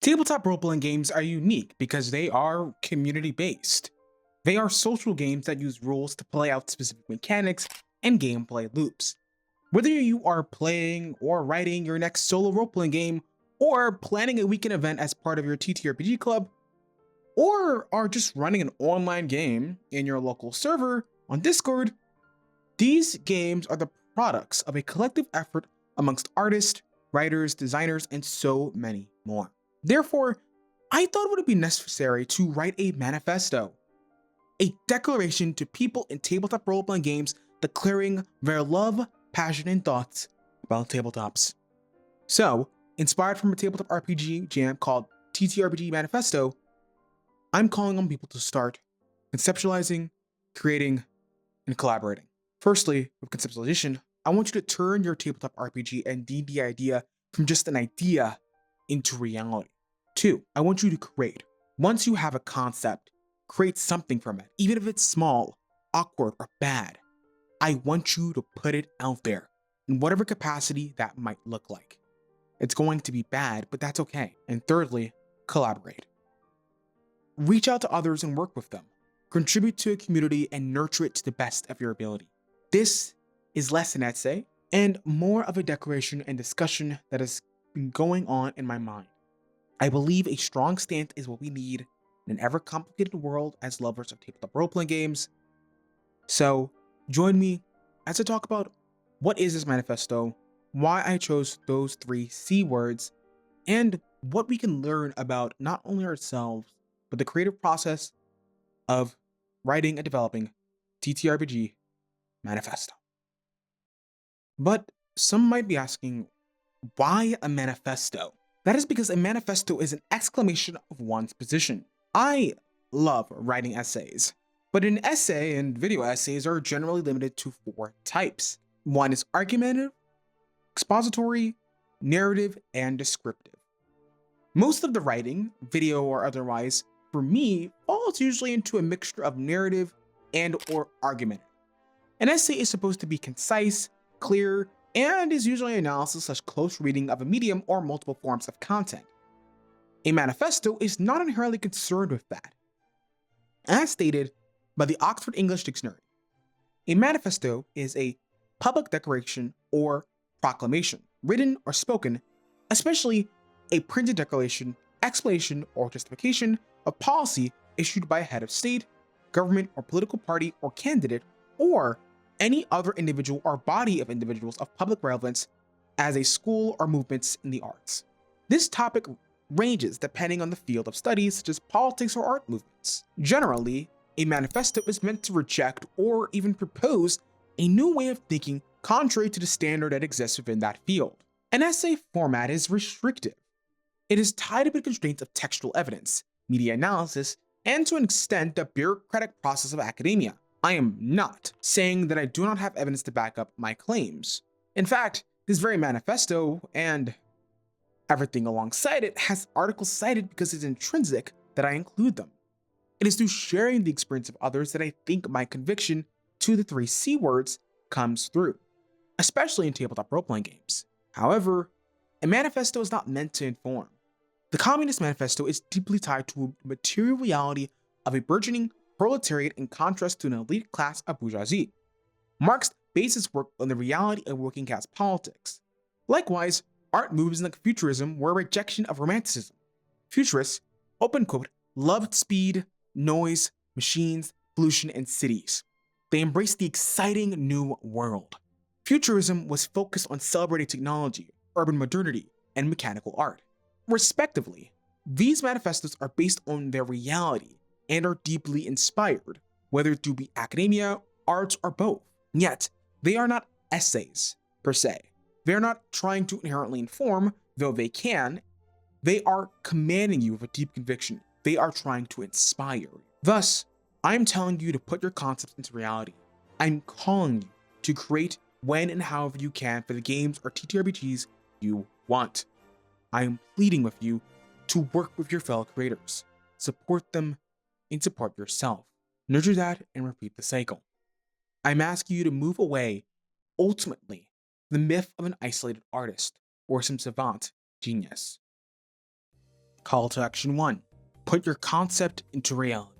Tabletop role-playing games are unique because they are community-based. They are social games that use rules to play out specific mechanics and gameplay loops. Whether you are playing or writing your next solo role-playing game, or planning a weekend event as part of your TTRPG club, or are just running an online game in your local server on Discord, these games are the products of a collective effort amongst artists, writers, designers, and so many more. Therefore, I thought it would be necessary to write a manifesto, a declaration to people in tabletop role-playing games declaring their love, passion, and thoughts about tabletops. So, inspired from a tabletop RPG jam called TTRPG Manifesto, I'm calling on people to start conceptualizing, creating, and collaborating. Firstly, with conceptualization, I want you to turn your tabletop RPG and D&D idea from just an idea into reality. 2, I want you to create. Once you have a concept, create something from it, even if it's small, awkward, or bad. I want you to put it out there in whatever capacity that might look like. It's going to be bad, but that's okay. And thirdly, collaborate. Reach out to others and work with them. Contribute to a community and nurture it to the best of your ability. This is less an essay and more of a declaration and discussion that has been going on in my mind. I believe a strong stance is what we need in an ever-complicated world as lovers of tabletop role-playing games. So, join me as I talk about what is this manifesto, why I chose those 3 C words, and what we can learn about not only ourselves, but the creative process of writing and developing TTRPG Manifesto. But some might be asking, why a manifesto? That is because a manifesto is an exclamation of one's position. I love writing essays, but an essay and video essays are generally limited to 4 types. One is argumentative, expository, narrative, and descriptive. Most of the writing, video or otherwise, for me, falls usually into a mixture of narrative and or argumentative. An essay is supposed to be concise, clear, and is usually analysis/close reading of a medium or multiple forms of content. A manifesto is not inherently concerned with that. As stated by the Oxford English Dictionary, a manifesto is a public declaration or proclamation, written or spoken, especially a printed declaration, explanation, or justification of policy issued by a head of state, government, or political party or candidate, or any other individual or body of individuals of public relevance as a school or movements in the arts. This topic ranges depending on the field of studies such as politics or art movements. Generally, a manifesto is meant to reject or even propose a new way of thinking contrary to the standard that exists within that field. An essay format is restrictive. It is tied to the constraints of textual evidence, media analysis, and to an extent the bureaucratic process of academia. I am not saying that I do not have evidence to back up my claims. In fact, this very manifesto and everything alongside it has articles cited because it's intrinsic that I include them. It is through sharing the experience of others that I think my conviction to the 3 C words comes through, especially in tabletop role-playing games. However, a manifesto is not meant to inform. The Communist Manifesto is deeply tied to the material reality of a burgeoning proletariat in contrast to an elite class of bourgeoisie. Marx based his work on the reality of working class politics. Likewise, art movements like futurism were a rejection of romanticism. Futurists, open quote, loved speed, noise, machines, pollution, and cities. They embraced the exciting new world. Futurism was focused on celebrating technology, urban modernity, and mechanical art. Respectively, these manifestos are based on their reality and are deeply inspired, whether it be academia, arts, or both. Yet, they are not essays, per se. They're not trying to inherently inform, though they can. They are commanding you with a deep conviction. They are trying to inspire you. Thus, I'm telling you to put your concepts into reality. I'm calling you to create when and however you can for the games or TTRPGs you want. I am pleading with you to work with your fellow creators, support them, and support yourself. Nurture that and repeat the cycle. I'm asking you to move away, ultimately, the myth of an isolated artist or some savant genius. Call to action 1. Put your concept into reality.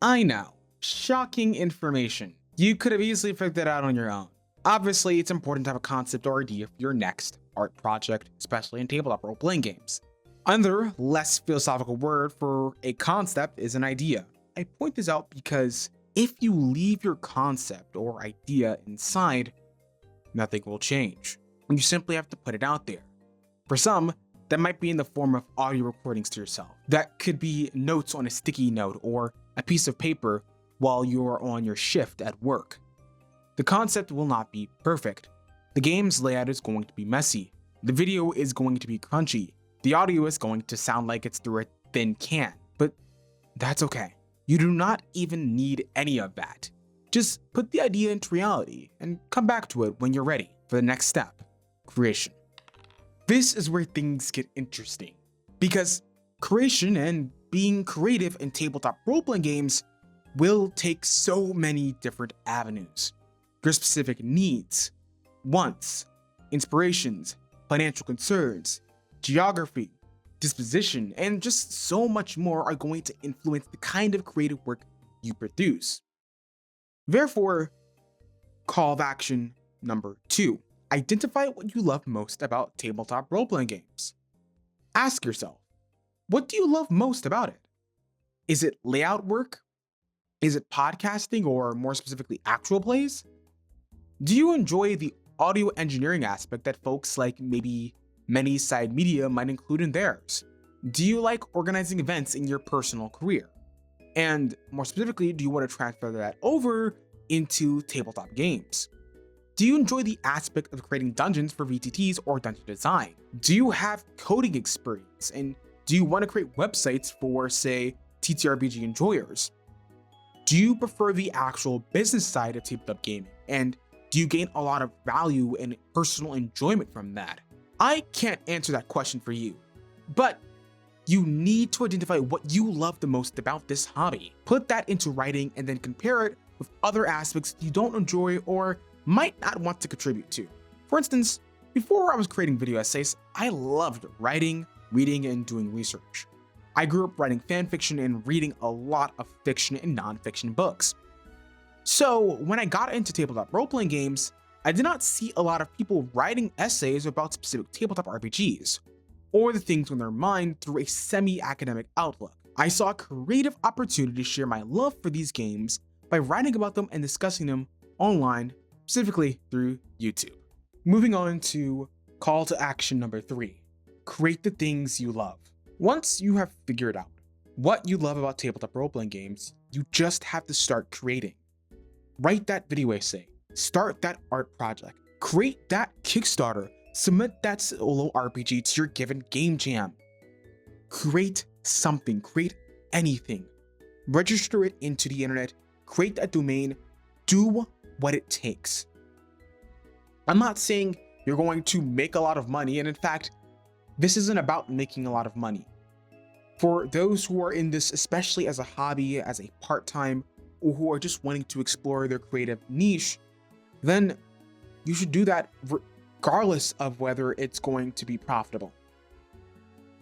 I know, shocking information. You could have easily figured that out on your own. Obviously, it's important to have a concept or idea for your next art project, especially in tabletop role-playing games. Another, less philosophical word for a concept is an idea. I point this out because if you leave your concept or idea inside, nothing will change. You simply have to put it out there. For some, that might be in the form of audio recordings to yourself. That could be notes on a sticky note or a piece of paper while you're on your shift at work. The concept will not be perfect. The game's layout is going to be messy. The video is going to be crunchy. The audio is going to sound like it's through a thin can, but that's okay. You do not even need any of that. Just put the idea into reality and come back to it when you're ready for the next step, creation. This is where things get interesting, because creation and being creative in tabletop role-playing games will take so many different avenues. Your specific needs, wants, inspirations, financial concerns, geography, disposition, and just so much more are going to influence the kind of creative work you produce. Therefore, call to action number 2. Identify what you love most about tabletop role-playing games. Ask yourself, what do you love most about it? Is it layout work? Is it podcasting, or more specifically, actual plays? Do you enjoy the audio engineering aspect that folks like maybe many side media might include in theirs? Do you like organizing events in your personal career? And more specifically, do you want to transfer that over into tabletop games? Do you enjoy the aspect of creating dungeons for VTTs or dungeon design? Do you have coding experience? And do you want to create websites for, say, TTRPG enjoyers? Do you prefer the actual business side of tabletop gaming? And do you gain a lot of value and personal enjoyment from that? I can't answer that question for you, but you need to identify what you love the most about this hobby. Put that into writing and then compare it with other aspects you don't enjoy or might not want to contribute to. For instance, before I was creating video essays, I loved writing, reading, and doing research. I grew up writing fanfiction and reading a lot of fiction and nonfiction books. So when I got into tabletop role-playing games, I did not see a lot of people writing essays about specific tabletop RPGs, or the things on their mind through a semi-academic outlook. I saw a creative opportunity to share my love for these games by writing about them and discussing them online, specifically through YouTube. Moving on to call to action number 3, create the things you love. Once you have figured out what you love about tabletop role-playing games, you just have to start creating. Write that video essay, start that art project, create that Kickstarter, submit that solo RPG to your given game jam. Create something, create anything. Register it into the internet, create that domain, do what it takes. I'm not saying you're going to make a lot of money, and in fact, this isn't about making a lot of money. For those who are in this, especially as a hobby, as a part-time, or who are just wanting to explore their creative niche, then you should do that regardless of whether it's going to be profitable.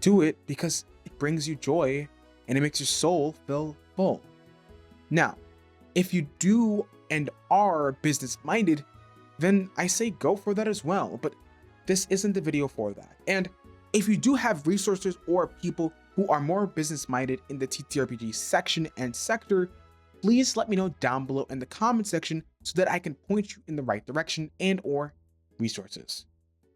Do it because it brings you joy and it makes your soul feel full. Now, if you do and are business-minded, then I say go for that as well, but this isn't the video for that. And if you do have resources or people who are more business-minded in the TTRPG section and sector, please let me know down below in the comment section so that I can point you in the right direction and or resources.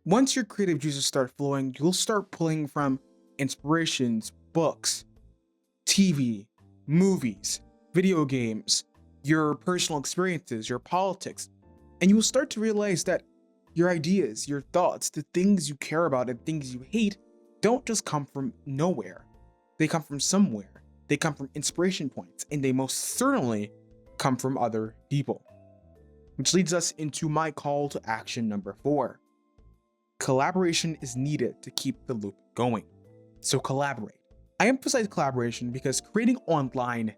Once your creative juices start flowing, you'll start pulling from inspirations, books, TV, movies, video games, your personal experiences, your politics, and you will start to realize that your ideas, your thoughts, the things you care about and things you hate don't just come from nowhere. They come from somewhere. They come from inspiration points, and they most certainly come from other people. Which leads us into my call to action number 4. Collaboration is needed to keep the loop going. So collaborate. I emphasize collaboration because creating online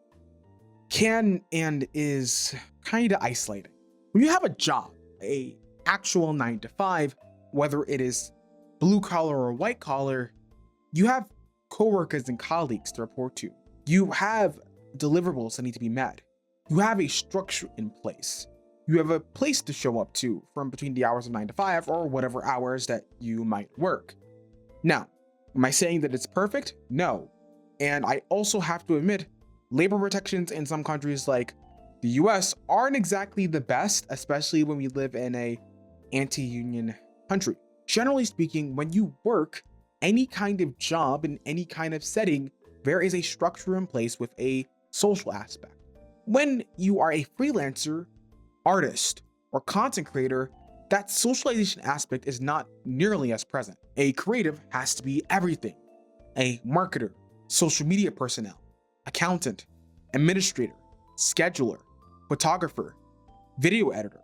can and is kind of isolating. When you have a job, a actual 9 to 5, whether it is blue collar or white collar, you have coworkers and colleagues to report to. You have deliverables that need to be met. You have a structure in place. You have a place to show up to from between the hours of 9 to 5 or whatever hours that you might work. Now, am I saying that it's perfect? No. And I also have to admit, labor protections in some countries like the US aren't exactly the best, especially when we live in a anti-union country. Generally speaking, when you work any kind of job in any kind of setting, there is a structure in place with a social aspect. When you are a freelancer, artist, or content creator, that socialization aspect is not nearly as present. A creative has to be everything. A marketer, social media personnel, accountant, administrator, scheduler, photographer, video editor,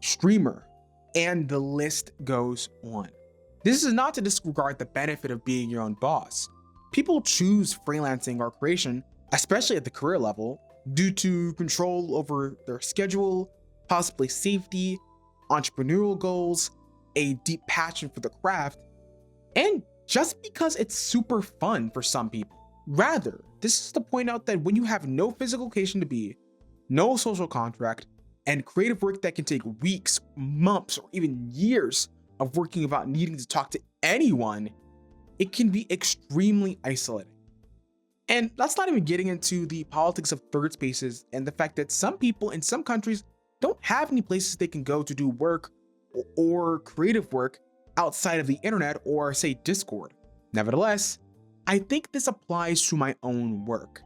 streamer, and the list goes on. This is not to disregard the benefit of being your own boss. People choose freelancing or creation, especially at the career level, due to control over their schedule, possibly safety, entrepreneurial goals, a deep passion for the craft, and just because it's super fun for some people. Rather, this is to point out that when you have no physical location to be, no social contract, and creative work that can take weeks, months, or even years of working without needing to talk to anyone, it can be extremely isolating. And that's not even getting into the politics of third spaces and the fact that some people in some countries don't have any places they can go to do work or creative work outside of the internet or, say, Discord. Nevertheless, I think this applies to my own work.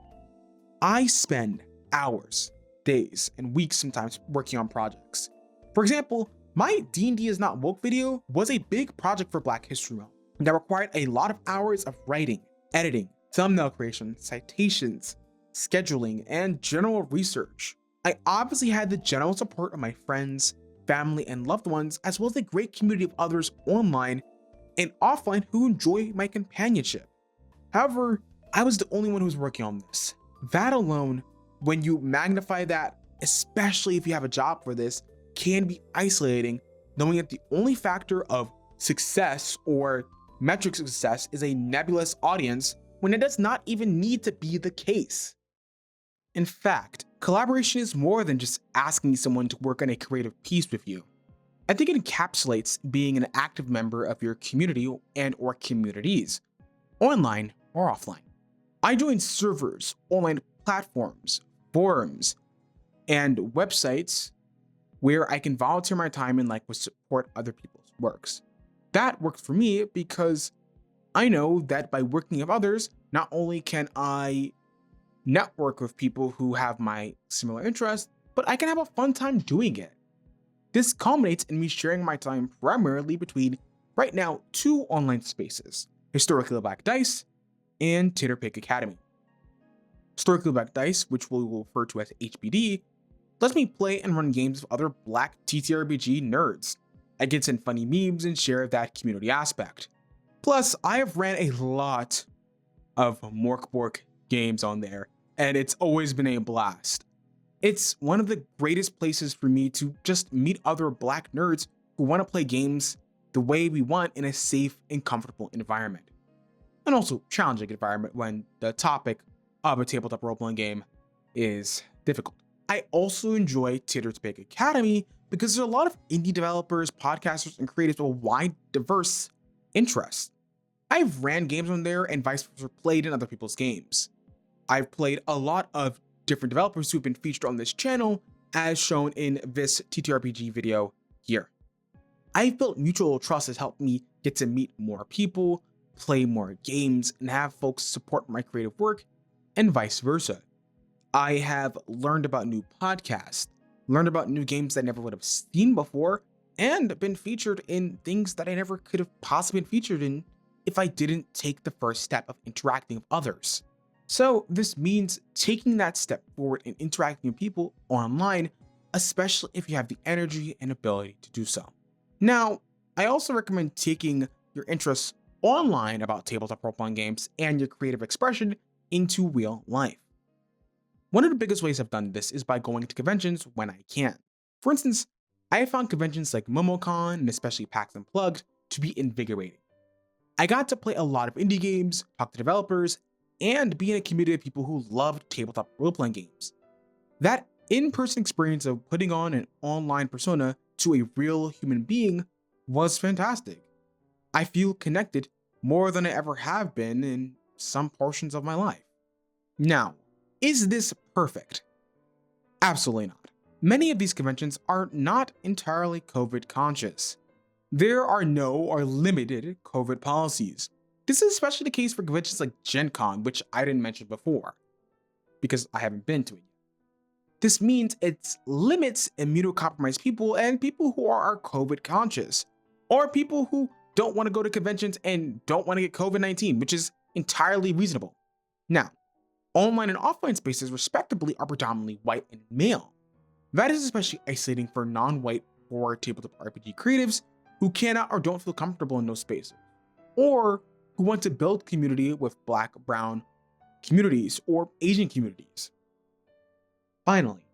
I spend hours, days, and weeks sometimes working on projects. For example, my D&D is Not Woke video was a big project for Black History Month that required a lot of hours of writing, editing, thumbnail creation, citations, scheduling, and general research. I obviously had the general support of my friends, family, and loved ones, as well as a great community of others online and offline who enjoy my companionship. However, I was the only one who was working on this. That alone, when you magnify that, especially if you have a job for this, can be isolating, knowing that the only factor of success or metrics of success is a nebulous audience when it does not even need to be the case. In fact, collaboration is more than just asking someone to work on a creative piece with you. I think it encapsulates being an active member of your community and/or communities, online or offline. I join servers, online platforms, forums, and websites where I can volunteer my time and would support other people's works. That works for me because I know that by working with others, not only can I network with people who have my similar interests, but I can have a fun time doing it. This culminates in me sharing my time primarily between, right now, 2 online spaces, Historically Black Dice and TTRPG Academy. Historically Black Dice, which we will refer to as HBD, lets me play and run games with other Black TTRPG nerds. I get send funny memes and share that community aspect. Plus, I have ran a lot of Morkbork games on there, and it's always been a blast. It's one of the greatest places for me to just meet other Black nerds who want to play games the way we want in a safe and comfortable environment. And also challenging environment when the topic of a tabletop role-playing game is difficult. I also enjoy TTRPG Academy because there's a lot of indie developers, podcasters, and creators with wide, diverse interests. I've ran games on there and vice versa played in other people's games. I've played a lot of different developers who've been featured on this channel, as shown in this TTRPG video here. I've built mutual trust that's helped me get to meet more people, play more games, and have folks support my creative work, and vice versa. I have learned about new podcasts, learned about new games that I never would have seen before, and been featured in things that I never could have possibly been featured in if I didn't take the first step of interacting with others. So this means taking that step forward and interacting with people online, especially if you have the energy and ability to do so. Now, I also recommend taking your interests online about tabletop role-playing games and your creative expression into real life. One of the biggest ways I've done this is by going to conventions when I can. For instance, I have found conventions like MomoCon and especially PAX Unplugged to be invigorating. I got to play a lot of indie games, talk to developers, and be in a community of people who loved tabletop role-playing games. That in-person experience of putting on an online persona to a real human being was fantastic. I feel connected more than I ever have been in some portions of my life. Now, is this perfect? Absolutely not. Many of these conventions are not entirely COVID conscious. There are no or limited COVID policies. This is especially the case for conventions like Gen Con, which I didn't mention before, because I haven't been to it yet. This means it limits immunocompromised people and people who are COVID conscious, or people who don't want to go to conventions and don't want to get COVID-19, which is entirely reasonable. Now, online and offline spaces respectively are predominantly white and male. That is especially isolating for non-white or tabletop RPG creatives who cannot or don't feel comfortable in those spaces, or who want to build community with Black, Brown communities or Asian communities. Finally,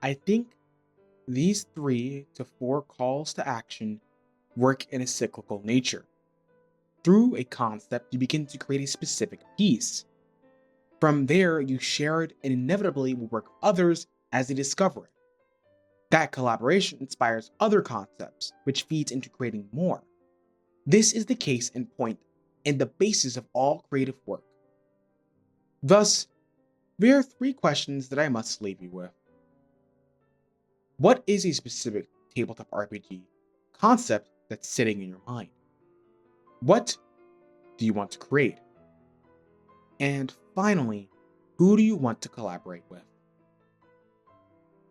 I think these 3 to 4 calls to action work in a cyclical nature. Through a concept, you begin to create a specific piece. From there, you share it and inevitably will work with others as they discover it. That collaboration inspires other concepts, which feeds into creating more. This is the case in point and the basis of all creative work. Thus, there are 3 questions that I must leave you with. What is a specific tabletop RPG concept that's sitting in your mind? What do you want to create? And finally, who do you want to collaborate with?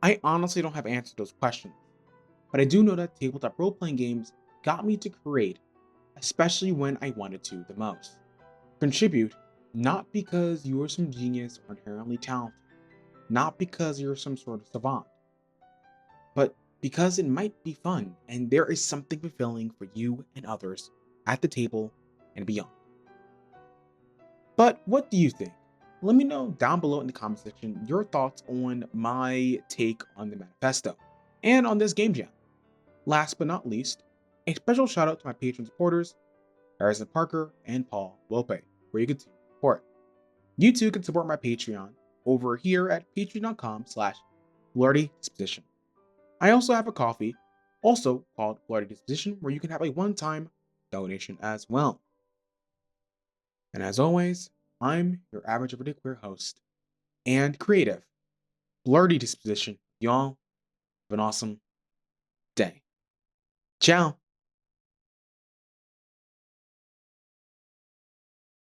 I honestly don't have answers to those questions, but I do know that tabletop role-playing games got me to create, especially when I wanted to the most. Contribute, not because you are some genius or inherently talented, not because you're some sort of savant, but because it might be fun and there is something fulfilling for you and others at the table and beyond. But what do you think? Let me know down below in the comment section your thoughts on my take on the manifesto and on this game jam. Last but not least, a special shout out to my Patreon supporters, Harrison Parker and Paul Lope, where you can support. You too can support my Patreon over here at patreon.com/flirtydisposition. I also have a coffee, also called Flirty Disposition, where you can have a one-time donation as well. And as always, I'm your average everyday queer host and creative, Flirty Disposition. Y'all have an awesome day. Ciao.